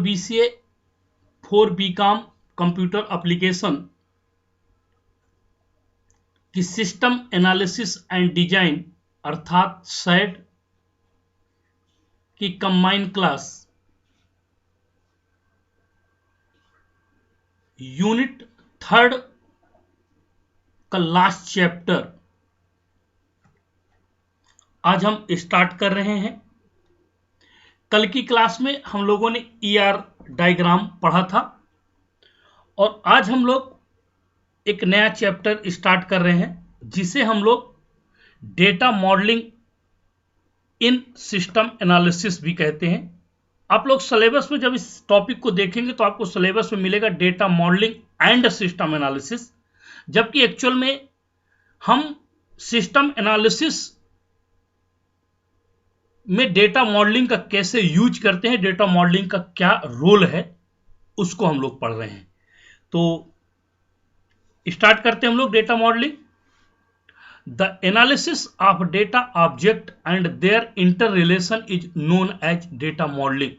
BCA for BCom computer application की system analysis and design अर्थात SAD की combine class unit 3 का last chapter आज हम स्टार्ट कर रहे हैं। कल की क्लास में हम लोगों ने ER डायग्राम पढ़ा था और आज हम लोग एक नया चैप्टर स्टार्ट कर रहे हैं जिसे हम लोग data modelling in system analysis भी कहते हैं। आप लोग सिलेबस में जब इस टॉपिक को देखेंगे तो आपको सिलेबस में मिलेगा data modelling and system analysis, जबकि एक्चुअल में हम सिस्टम एनालिसिस में डेटा मॉडलिंग का कैसे यूज करते हैं, डेटा मॉडलिंग का क्या रोल है, उसको हम लोग पढ़ रहे हैं। तो स्टार्ट करते हैं हम लोग data modelling. The analysis of data object and their interrelation is known as data modelling.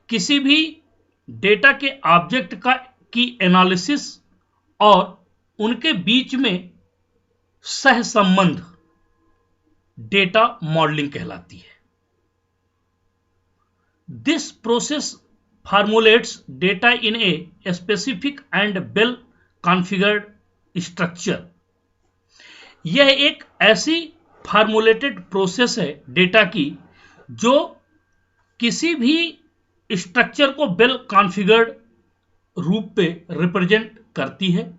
किसी भी डेटा के ऑब्जेक्ट की एनालिसिस और उनके बीच में सहसंबंध डेटा मॉडलिंग कहलाती है। This process formulates data in a specific and well configured structure. यह एक ऐसी फॉर्मुलेटेड प्रोसेस है डेटा की जो किसी भी स्ट्रक्चर को वेल कॉन्फ़िगर्ड रूप पे रिप्रेजेंट करती है।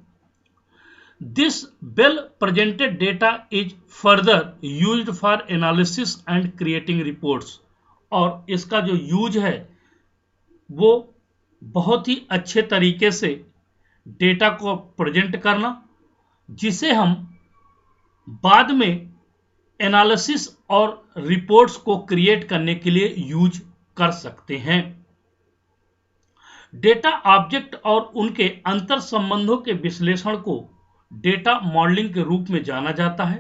This well presented data is further used for analysis and creating reports। और इसका जो यूज है वो बहुत ही अच्छे तरीके से डेटा को प्रेजेंट करना, जिसे हम बाद में एनालिसिस और रिपोर्ट्स को क्रिएट करने के लिए यूज कर सकते हैं। डेटा ऑब्जेक्ट और उनके अंतर संबंधों के विश्लेषण को डेटा मॉडलिंग के रूप में जाना जाता है।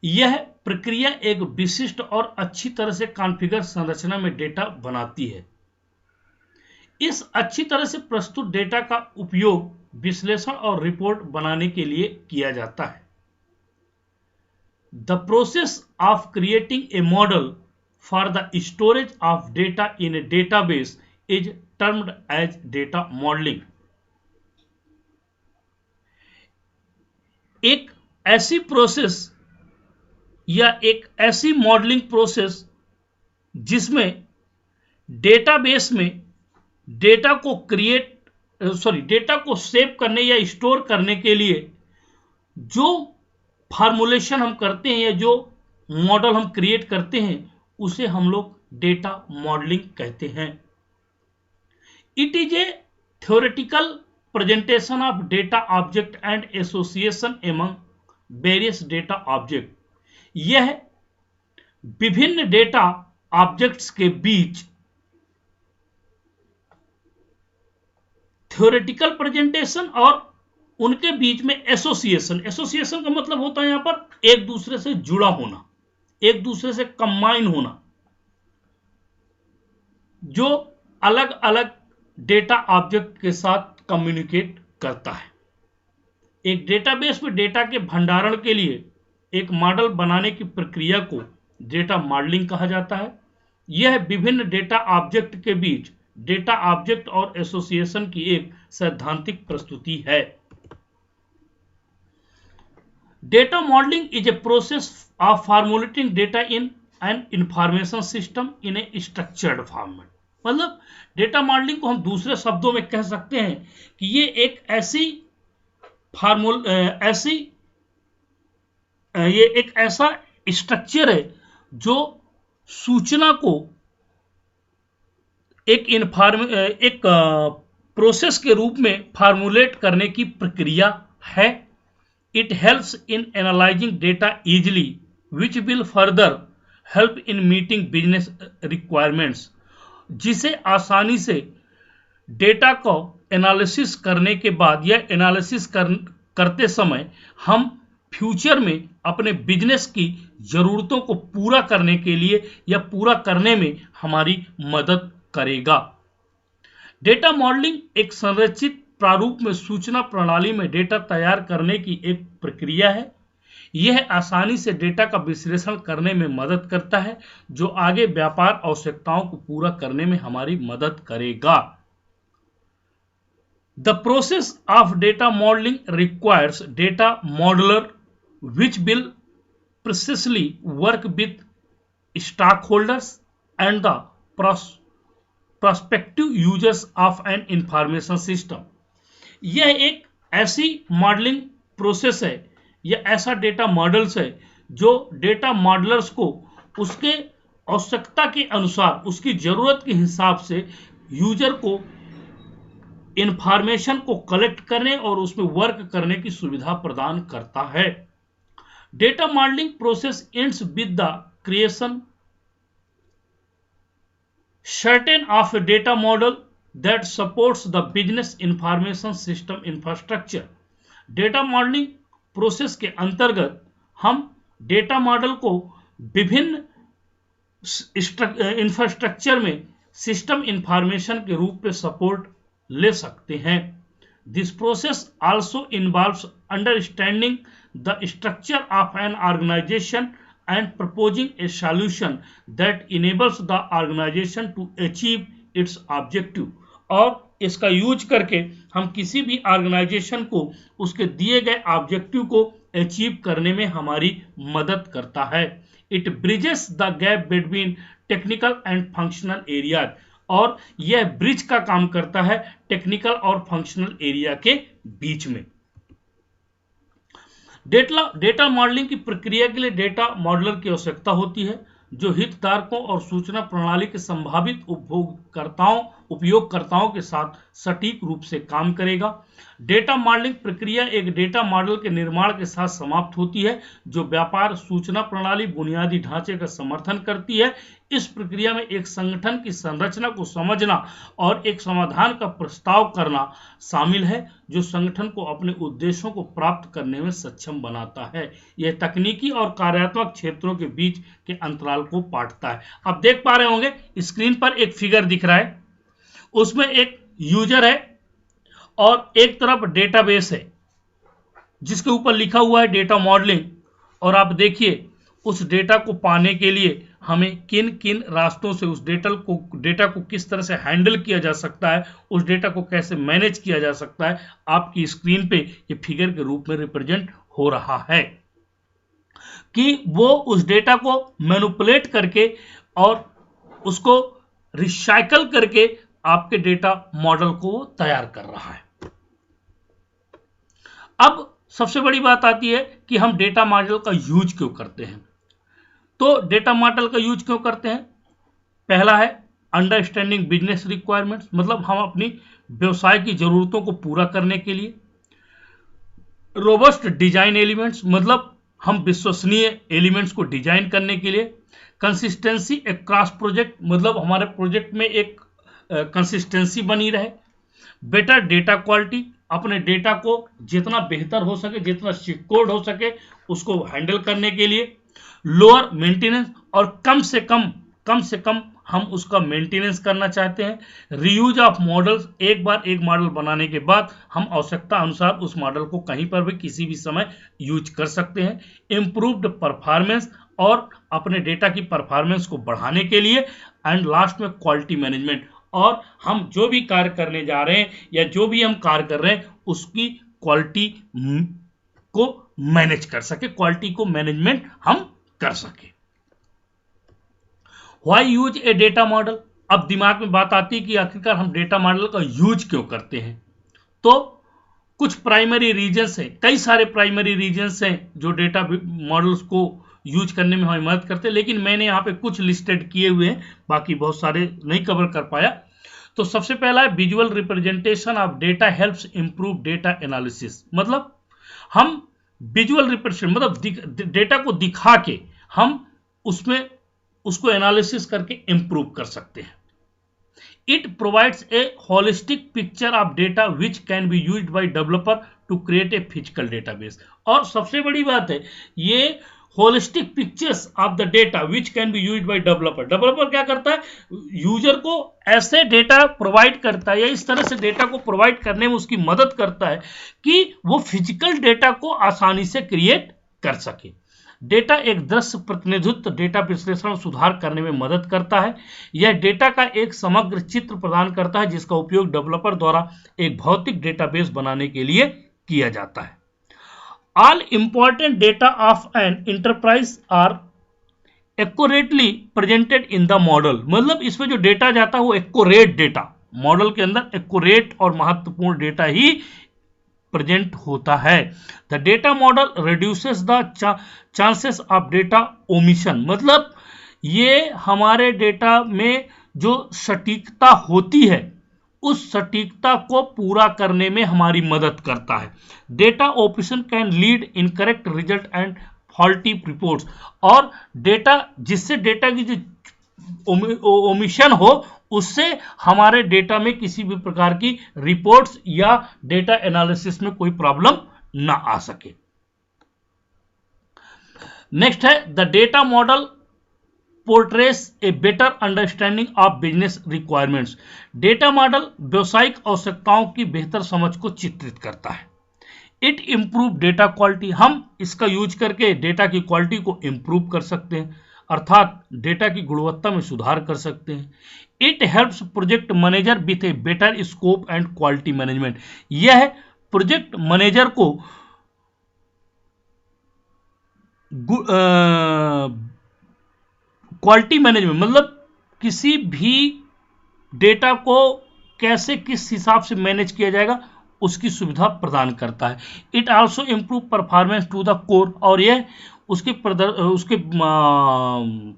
यह प्रक्रिया एक विशिष्ट और अच्छी तरह से कॉन्फ़िगर संरचना में डेटा बनाती है। इस अच्छी तरह से प्रस्तुत डेटा का उपयोग विश्लेषण और रिपोर्ट बनाने के लिए किया जाता है। The process of creating a model for the storage of data in a database is termed as data modelling. एक ऐसी प्रोसेस या एक ऐसी मॉडलिंग प्रोसेस जिसमें डेटाबेस में डेटा को सेव करने या स्टोर करने के लिए जो फॉर्मुलेशन हम करते हैं या जो मॉडल हम क्रिएट करते हैं उसे हम लोग डेटा मॉडलिंग कहते हैं। It is a theoretical presentation of data object and association among various data object। यह विभिन्न डेटा ऑब्जेक्ट्स के बीच थ्योरेटिकल प्रेजेंटेशन और उनके बीच में एसोसिएशन का मतलब होता है यहां पर एक दूसरे से जुड़ा होना, एक दूसरे से कंबाइन होना, जो अलग अलग डेटा ऑब्जेक्ट के साथ कम्युनिकेट करता है। एक डेटाबेस में डेटा के भंडारण के लिए एक मॉडल बनाने की प्रक्रिया को डेटा मॉडलिंग कहा जाता है। यह विभिन्न डेटा ऑब्जेक्ट के बीच डेटा ऑब्जेक्ट और एसोसिएशन की एक सैद्धांतिक प्रस्तुति है। Data modelling is a process of formulating data in an information system in A structured format. मतलब डेटा मॉडलिंग को हम दूसरे शब्दों में कह सकते हैं कि ये एक ऐसा स्ट्रक्चर है जो सूचना को एक प्रोसेस के रूप में फॉर्मुलेट करने की प्रक्रिया है। It helps in analysing data easily which will further help in meeting business requirements. जिसे आसानी से डेटा को एनालिसिस करने के बाद या एनालिसिस करते समय हम फ्यूचर में अपने बिजनेस की जरूरतों को पूरा करने के लिए या पूरा करने में हमारी मदद करेगा। डेटा मॉडलिंग एक संरचित प्रारूप में सूचना प्रणाली में डेटा तैयार करने की एक प्रक्रिया है। यह आसानी से डेटा का विश्लेषण करने में मदद करता है, जो आगे व्यापार आवश्यकताओं को पूरा करने में हमारी मदद करेगा। The process of data modeling requires data modeler which will precisely work with stakeholders and the prospective users of an information system। यह एक ऐसी मॉडलिंग प्रोसेस है या ऐसा डेटा मॉडल्स है जो डेटा मॉडलर्स को उसके आवश्यकता के अनुसार, उसकी जरूरत के हिसाब से यूजर को इंफॉर्मेशन को कलेक्ट करने और उसमें वर्क करने की सुविधा प्रदान करता है। Data modelling process ends with the creation certain of a data model that supports the business information system infrastructure। Data modelling process के अंतर्गत हम डेटा मॉडल को विभिन्न इंफ्रास्ट्रक्चर में सिस्टम इंफॉर्मेशन के रूप में सपोर्ट ले सकते हैं। This process also involves understanding the structure of an organisation and proposing a solution that enables the organization to achieve its objective। और इसका यूज करके हम किसी भी ऑर्गेनाइजेशन को उसके दिए गए ऑब्जेक्टिव को अचीव करने में हमारी मदद करता है। It bridges the gap between technical and functional areas. और यह ब्रिज का काम करता है टेक्निकल और फंक्शनल एरिया के बीच में। डेटा मॉडलिंग की प्रक्रिया के लिए डेटा मॉडलर की आवश्यकता होती है, जो हितधारकों और सूचना प्रणाली के संभावित उपयोगकर्ताओं के साथ सटीक रूप से काम करेगा। डेटा मॉडलिंग प्रक्रिया एक डेटा मॉडल के निर्माण के साथ समाप्त होती है, जो व्यापार सूचना प्रणाली बुनियादी ढांचे का समर्थन करती है। इस प्रक्रिया में एक संगठन की संरचना को समझना और एक समाधान का प्रस्ताव करना शामिल है, जो संगठन को अपने उद्देश्यों को प्राप्त करने में सक्षम बनाता है। यह तकनीकी और कार्यात्मक क्षेत्रों के बीच के अंतराल को पाटता है। अब देख पा रहे होंगे स्क्रीन पर एक फिगर दिख रहा है, उसमें एक यूजर है और एक तरफ डेटाबेस है जिसके ऊपर लिखा हुआ है डेटा मॉडलिंग। और आप देखिए उस डेटा को पाने के लिए हमें किन किन रास्तों से उस डेटा को किस तरह से हैंडल किया जा सकता है, उस डेटा को कैसे मैनेज किया जा सकता है, आपकी स्क्रीन पे ये फिगर के रूप में रिप्रेजेंट हो रहा है कि वो उस डेटा को मैनिपुलेट करके और उसको रिसाइकल करके आपके डेटा मॉडल को तैयार कर रहा है। अब सबसे बड़ी बात आती है कि हम डेटा मॉडल का यूज क्यों करते हैं। तो डेटा मॉडल का यूज क्यों करते हैं? पहला है अंडरस्टैंडिंग बिजनेस रिक्वायरमेंट्स, मतलब हम अपनी व्यवसाय की जरूरतों को पूरा करने के लिए। रोबस्ट डिजाइन एलिमेंट्स, मतलब हम विश्वसनीय एलिमेंट्स को डिजाइन करने के लिए। कंसिस्टेंसी अक्रॉस प्रोजेक्ट, मतलब हमारे प्रोजेक्ट में एक कंसिस्टेंसी बनी रहे। बेटर डेटा क्वालिटी, अपने डेटा को जितना बेहतर हो सके, जितना सिक्योर्ड हो सके उसको हैंडल करने के लिए। लोअर मेंटेनेंस, और कम से कम हम उसका मेंटेनेंस करना चाहते हैं। रीयूज ऑफ मॉडल्स, एक बार एक मॉडल बनाने के बाद हम आवश्यकता अनुसार उस मॉडल को कहीं पर भी किसी भी समय यूज कर सकते हैं। इम्प्रूव्ड परफॉर्मेंस, और अपने डेटा की परफॉर्मेंस को बढ़ाने के लिए। एंड लास्ट में क्वालिटी मैनेजमेंट, और हम जो भी कार्य करने जा रहे हैं या जो भी हम कार्य कर रहे हैं उसकी क्वालिटी को मैनेज कर सके, क्वालिटी को मैनेजमेंट हम कर सके। Why use A data model? अब दिमाग में बात आती है कि आखिरकार हम डेटा मॉडल का यूज क्यों करते हैं। तो कुछ प्राइमरी रीजंस हैं, कई सारे प्राइमरी रीजंस हैं जो डेटा मॉडल्स को यूज करने में हमें मदद करते हैं, लेकिन मैंने यहाँ पे कुछ लिस्टेड किए हुए हैं, बाकी बहुत सारे नहीं कवर कर पाया। तो सबसे पहला है visual representation of data helps improve data analysis, मतलब हम विजुअल रिप्रेजेंटेशन, मतलब डेटा को दिखा के हम उसमें उसको एनालिसिस करके इंप्रूव कर सकते हैं। It provides a holistic picture of data which can be used by developer to create a physical database. और सबसे बड़ी बात है, ये holistic pictures of the data which can be used by developer. Developer क्या करता है, यूजर को ऐसे डेटा प्रोवाइड करता है या इस तरह से डेटा को प्रोवाइड करने में उसकी मदद करता है कि वो फिजिकल डेटा को आसानी से क्रिएट कर सके। डेटा एक दृश्य प्रतिनिधित्व डेटा विश्लेषण सुधार करने में मदद करता है। यह डेटा का एक समग्र चित्र प्रदान करता है जिसका उपयोग डेवलपर द्वारा एक भौतिक डेटाबेस बनाने के लिए किया जाता है। All important data of an enterprise are accurately presented in the model। मतलब इसमें जो डेटा जाता है वो एक्यूरेट डेटा, मॉडल के अंदर एक्यूरेट और महत्वपूर्ण डेटा ही प्रेजेंट होता है। The data model reduces the chances of data omission. मतलब ये हमारे डेटा में जो सटीकता होती है उस सटीकता को पूरा करने में हमारी मदद करता है। Data operation can lead incorrect result and faulty reports. और डेटा जिससे डेटा की जो ओमिशन हो उससे हमारे डेटा में किसी भी प्रकार की रिपोर्ट्स या डेटा एनालिसिस में कोई प्रॉब्लम ना आ सके। नेक्स्ट है the data model पोर्ट्रेस a better understanding of business requirements. Data model व्यवसायिक आवश्यकताओं की बेहतर समझ को चित्रित करता है। It improve data quality. हम इसका यूज करके डेटा की क्वालिटी को इम्प्रूव कर सकते हैं, अर्थात डेटा की गुणवत्ता में सुधार कर सकते हैं। It helps project manager with a better scope and quality management. यह प्रोजेक्ट मैनेजर को क्वालिटी मैनेजमेंट मतलब किसी भी डेटा को कैसे किस हिसाब से मैनेज किया जाएगा उसकी सुविधा प्रदान करता है। It also improve performance to the core. और यह उसके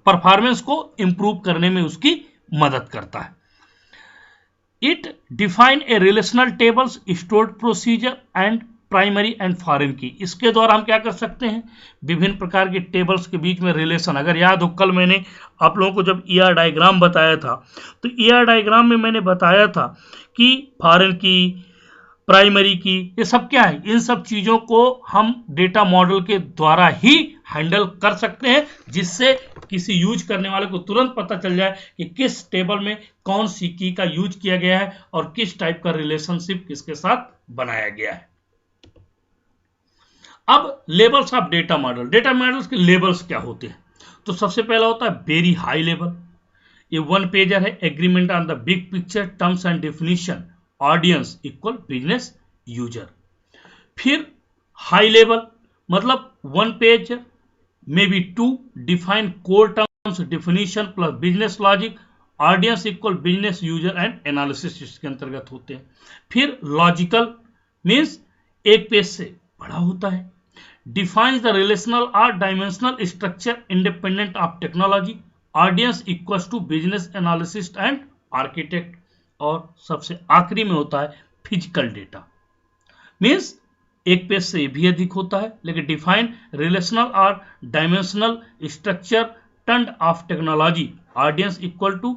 परफॉर्मेंस को इम्प्रूव करने में उसकी मदद करता है। It define a relational tables stored procedure and primary and foreign की। इसके द्वारा हम क्या कर सकते हैं, विभिन्न प्रकार के टेबल्स के बीच में रिलेशन। अगर याद हो कल मैंने आप लोगों को जब ईआर डायग्राम बताया था तो ईआर डायग्राम में मैंने बताया था कि फॉरेन की, प्राइमरी की, ये सब क्या है, इन सब चीज़ों को हम डेटा मॉडल के द्वारा ही हैंडल कर सकते हैं, जिससे किसी यूज करने वाले को तुरंत पता चल जाए कि किस टेबल में कौन सी की का यूज किया गया है और किस टाइप का रिलेशनशिप किसके साथ बनाया गया है। अब levels of data model. Data models के लेवल्स क्या होते हैं, तो सबसे पहला होता है वेरी हाई लेवल। ये 1 पेजर है, agreement on the big picture, terms and definition, audience equal business user. फिर हाई लेवल मतलब 1 page may be 2, define core terms, definition plus business logic, audience equal business user and analysis इसके अंतर्गत होते हैं। फिर logical means 1 page से बड़ा होता है। defines the relational or dimensional structure independent of technology, audience equals to business analyst and architect। और सबसे आखिरी में होता है फिजिकल डेटा, मीन्स 1 पेज से भी अधिक होता है, लेकिन डिफाइन रिलेशनल और dimensional structure turned off technology, audience equal to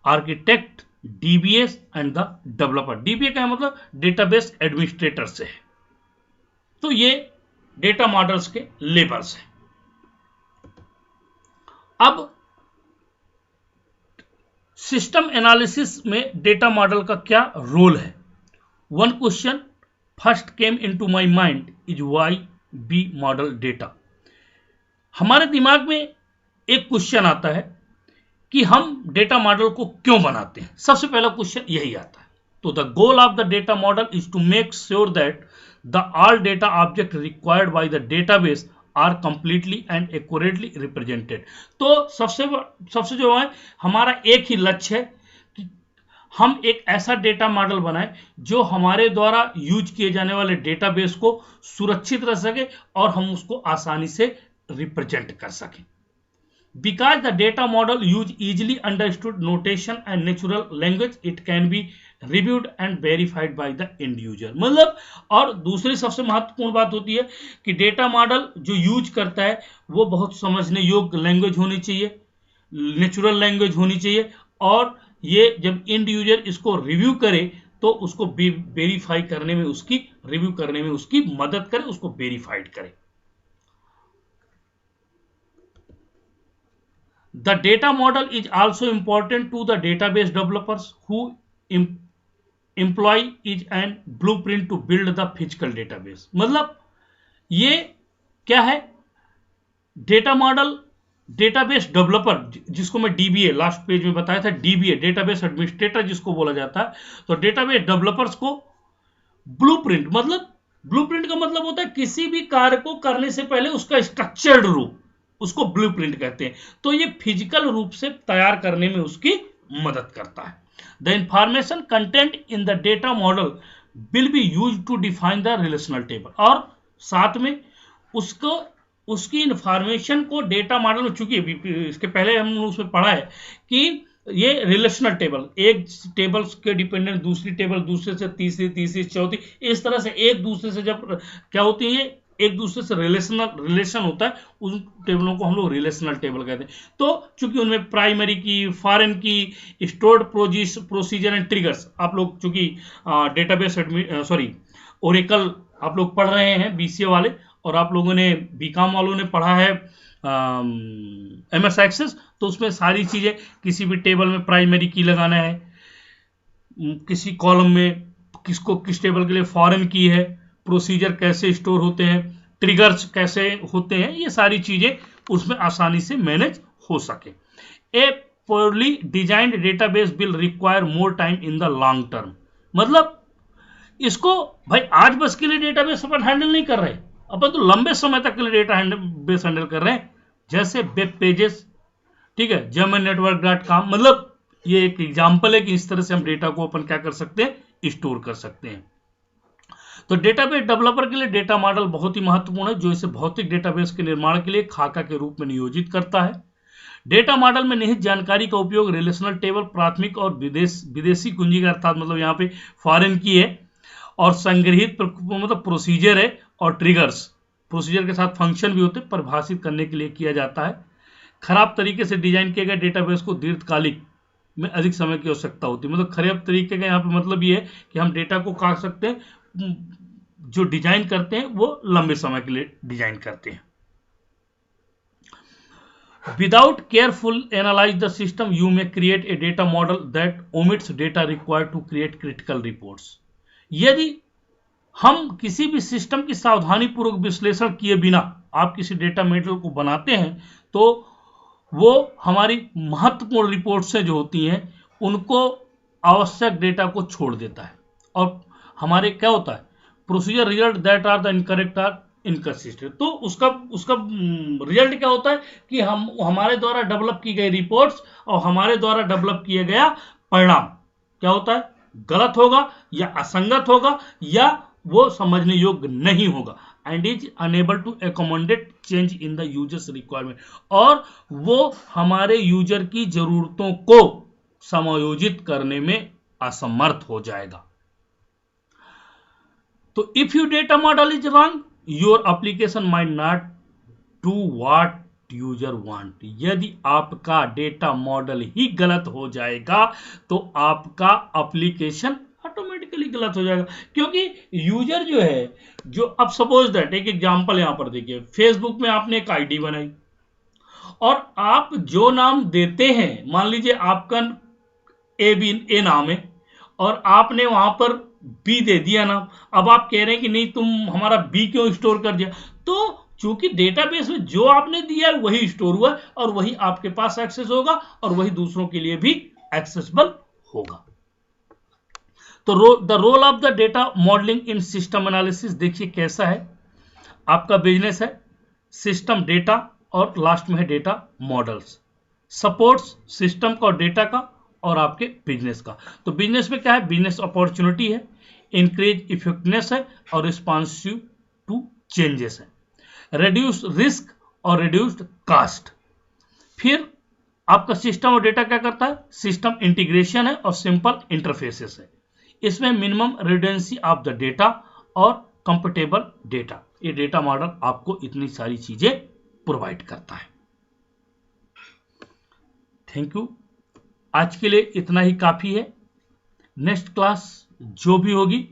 architect, DBS and the developer. DBA का मतलब डेटाबेस एडमिनिस्ट्रेटर से है। तो ये डेटा मॉडल्स के लेवल्स हैं। अब सिस्टम एनालिसिस में डेटा मॉडल का क्या रोल है। 1 question first came into my mind is why be model data. हमारे दिमाग में एक क्वेश्चन आता है कि हम डेटा मॉडल को क्यों बनाते हैं। सबसे पहला क्वेश्चन यही आता है। तो the goal of the data model is to make sure that the all data object required by the database are completely and accurately represented। तो सबसे जो है हमारा एक ही लक्ष्य है कि हम एक ऐसा डेटा मॉडल बनाएं जो हमारे द्वारा यूज किए जाने वाले डेटाबेस को सुरक्षित रख सके और हम उसको आसानी से रिप्रेजेंट कर सकें। Because the data model use easily understood notation and natural language, it can be reviewed and verified by the end user। मतलब और दूसरी सबसे महत्वपूर्ण बात होती है कि डेटा मॉडल जो यूज करता है वो बहुत समझने योग्य लैंग्वेज होनी चाहिए, नेचुरल लैंग्वेज होनी चाहिए, और ये जब एंड यूजर इसको रिव्यू करे तो उसको वेरीफाई करने में, उसकी रिव्यू करने में उसकी मदद करे, उसको वेरीफाइड करे। The data model is also important to the database developers who employ is an blueprint to build the physical database। मतलब ये क्या है, डेटा मॉडल, डेटाबेस डेवलपर, जिसको मैं डीबीए लास्ट पेज में बताया था, डीबीए डेटाबेस एडमिनिस्ट्रेटर जिसको बोला जाता है। तो डेटाबेस डेवलपर्स को ब्लूप्रिंट, मतलब ब्लूप्रिंट का मतलब होता है किसी भी कार्य को करने से पहले उसका स्ट्रक्चर्ड रूप, उसको ब्लूप्रिंट कहते हैं। तो ये फिजिकल रूप से तैयार करने में उसकी मदद करता है। The information content in the data model will be use to define the relational table, और साथ में उसको, उसकी इंफॉर्मेशन को डेटा मॉडल में, चूंकि इसके पहले हमने उसमें पढ़ा है कि ये रिलेशनल टेबल, एक टेबल के डिपेंडेंट दूसरी टेबल, दूसरे से तीसरी, तीसरी चौथी, इस तरह से एक दूसरे से जब क्या होती है, एक दूसरे से रिलेशन होता है, उन टेबलों को हम लोग रिलेशनल टेबल कहते हैं। तो चूंकि उनमें प्राइमरी की, फॉरेन की, स्टोर्ड प्रोसीजर एंड ट्रिगर्स, आप लोग चूंकि डेटाबेस ओरेकल आप लोग पढ़ रहे हैं बीसीए वाले, और आप लोगों ने बीकॉम वालों ने पढ़ा है एमएस एक्सेस, तो उसमें सारी चीजें, किसी भी टेबल में प्राइमरी की लगाना है, किसी कॉलम में किसको किस टेबल के लिए फॉरेन की है, प्रोसीजर कैसे स्टोर होते हैं, ट्रिगर्स कैसे होते हैं, ये सारी चीजें उसमें आसानी से मैनेज हो सके। A poorly designed database will require more time in the long term. मतलब इसको भाई आज बस के लिए डेटाबेस अपन हैंडल नहीं कर रहे, अपन तो लंबे समय तक के लिए डेटाबेस हैंडल कर रहे हैं, जैसे वेब पेजेस, ठीक है, germanNetwork.com, मतलब ये एक एग्जांपल है कि इस तरह से हम डेटा को अपन क्या कर सकते हैं, स्टोर कर सकते हैं। तो डेटाबेस डेवलपर के लिए डेटा मॉडल बहुत ही महत्वपूर्ण है, जो इसे भौतिक डेटाबेस के निर्माण के लिए खाका के रूप में नियोजित करता है। डेटा मॉडल में निहित जानकारी का उपयोग रिलेशनल टेबल, प्राथमिक और विदेशी कुंजी का, अर्थात मतलब यहाँ पे फॉरेन की है, और संग्रहित मतलब प्रोसीजर है, और ट्रिगर्स, प्रोसीजर के साथ फंक्शन भी होते हैं, परिभाषित करने के लिए किया जाता है। खराब तरीके से डिजाइन किए गए डेटाबेस को दीर्घकालिक में अधिक समय की आवश्यकता होती है। मतलब खराब तरीके का यहाँ पे मतलब ये है कि हम डेटा को काट सकते हैं, जो डिजाइन करते हैं वो लंबे समय के लिए डिजाइन करते हैं। Without careful analyze the system, you may create a data model that omits data required to create critical reports। यदि हम किसी भी सिस्टम की सावधानी पूर्वक विश्लेषण किए बिना आप किसी डेटा मॉडल को बनाते हैं, तो वो हमारी महत्वपूर्ण रिपोर्ट से जो होती हैं उनको, आवश्यक डेटा को छोड़ देता है, और हमारे क्या होता है, procedure result that are the incorrect are inconsistent. तो उसका रिजल्ट क्या होता है कि हम, हमारे द्वारा डेवलप की गई रिपोर्ट्स और हमारे द्वारा डेवलप किया गया परिणाम क्या होता है, गलत होगा, या असंगत होगा, या वो समझने योग्य नहीं होगा, and is unable to accommodate change in the users requirement, और वो हमारे यूजर की जरूरतों को समायोजित करने में असमर्थ हो जाएगा। तो if you data model is wrong, your application might not do what user want. यदि आपका डेटा मॉडल ही गलत हो जाएगा तो आपका एप्लीकेशन ऑटोमेटिकली गलत हो जाएगा, क्योंकि यूजर जो है, जो अब सपोज दैट एक एग्जांपल यहां पर देखिए, फेसबुक में आपने एक आईडी बनाई, और आप जो नाम देते हैं, मान लीजिए आपका ए नाम है, और आपने वहां पर बी दे दिया नाम, अब आप कह रहे हैं कि नहीं तुम हमारा बी क्यों स्टोर कर दिया, तो चूंकि डेटाबेस में जो आपने दिया है वही स्टोर हुआ, और वही आपके पास एक्सेस होगा, और वही दूसरों के लिए भी एक्सेसिबल होगा। तो the role of the data modelling in system analysis देखिए कैसा है। आपका बिजनेस है सिस्टम डेटा, और लास्ट में है डेटा मॉडल्स, सपोर्ट्स सिस्टम का और डेटा का और आपके बिजनेस का। तो बिजनेस में क्या है, बिजनेस अपॉर्चुनिटी है, इंक्रीज इफेक्टिवनेस है, और रिस्पॉन्सिव टू चेंजेस है, रिड्यूस रिस्क और रिड्यूस्ड कास्ट। फिर आपका सिस्टम और डेटा क्या करता है, सिस्टम इंटीग्रेशन है और सिंपल इंटरफेसेस है। इसमें minimum redundancy of the data और कंफर्टेबल डेटा, ये डेटा मॉडल आपको इतनी सारी चीजें प्रोवाइड करता है। थैंक यू, आज के लिए इतना ही काफी है। नेक्स्ट क्लास जो भी होगी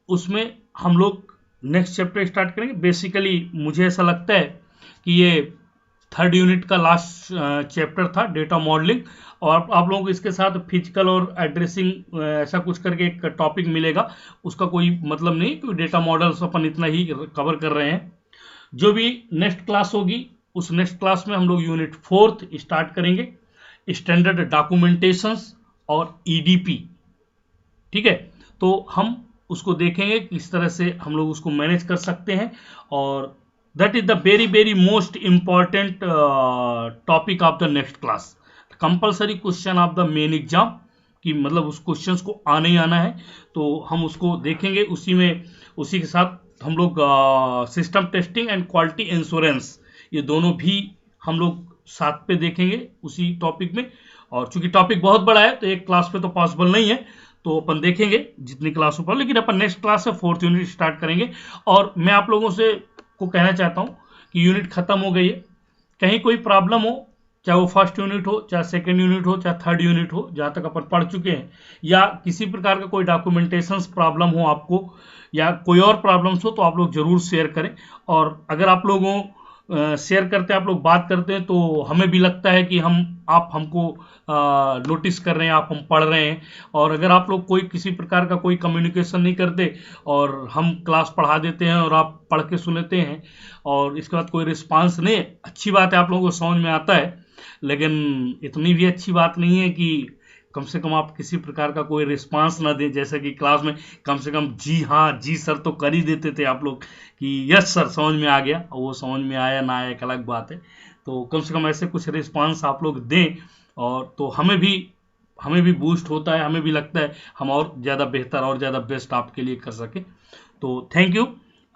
उसमें हम लोग नेक्स्ट चैप्टर स्टार्ट करेंगे। बेसिकली मुझे ऐसा लगता है कि ये 3rd यूनिट का लास्ट चैप्टर था, डेटा मॉडलिंग, और आप लोगों को इसके साथ फिजिकल और एड्रेसिंग ऐसा कुछ करके एक टॉपिक मिलेगा। उसका कोई मतलब नहीं, क्योंकि डेटा मॉडल्स अपन इतना ही कवर कर रहे हैं। जो भी नेक्स्ट क्लास होगी उस नेक्स्ट क्लास में हम लोग यूनिट 4th स्टार्ट करेंगे, स्टैंडर्ड डॉक्यूमेंटेशंस और ईडीपी। ठीक है, तो हम उसको देखेंगे किस तरह से हम लोग उसको मैनेज कर सकते हैं, और that is the very very most important topic of the next class. Compulsory question of the main exam, कि मतलब उस क्वेश्चंस को आने ही आना है, तो हम उसको देखेंगे। उसी के साथ हम लोग system testing and quality insurance, ये दोनों भी हम लोग साथ पे देखेंगे उसी टॉपिक में। और चूंकि टॉपिक बहुत बड़ा है तो एक क्लास पे तो पॉसिबल नहीं है, तो अपन देखेंगे जितनी क्लास ऊपर, लेकिन अपन नेक्स्ट क्लास से 4th यूनिट स्टार्ट करेंगे। और मैं आप लोगों से को कहना चाहता हूँ कि यूनिट खत्म हो गई है, कहीं कोई प्रॉब्लम हो, चाहे वो 1st यूनिट हो, चाहे 2nd यूनिट हो, चाहे 3rd यूनिट हो, जहाँ तक अपन पढ़ चुके हैं, या किसी प्रकार का कोई डॉक्यूमेंटेशन प्रॉब्लम हो आपको, या कोई और प्रॉब्लम्स हो, तो आप लोग जरूर शेयर करें। और अगर आप लोगों शेयर करते हैं, आप लोग बात करते हैं, तो हमें भी लगता है कि आप हमको नोटिस कर रहे हैं, आप हम पढ़ रहे हैं। और अगर आप लोग कोई किसी प्रकार का कोई कम्युनिकेशन नहीं करते और हम क्लास पढ़ा देते हैं और आप पढ़ के सुनते हैं और इसके बाद कोई रिस्पांस नहीं, अच्छी बात है, आप लोगों को समझ में आता है, लेकिन इतनी भी अच्छी बात नहीं है कि कम से कम आप किसी प्रकार का कोई रिस्पांस ना दें। जैसे कि क्लास में कम से कम जी हाँ जी सर तो कर ही देते थे आप लोग कि यस सर समझ में आ गया, और वो समझ में आया ना आया एक अलग बात है। तो कम से कम ऐसे कुछ रिस्पांस आप लोग दें, और तो हमें भी बूस्ट होता है, हमें भी लगता है हम और ज़्यादा बेहतर और ज़्यादा बेस्ट आपके लिए कर सके। तो थैंक यू,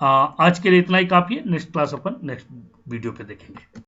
आज के लिए इतना ही काफ़ी है। नेक्स्ट क्लास अपन नेक्स्ट वीडियो पे देखेंगे।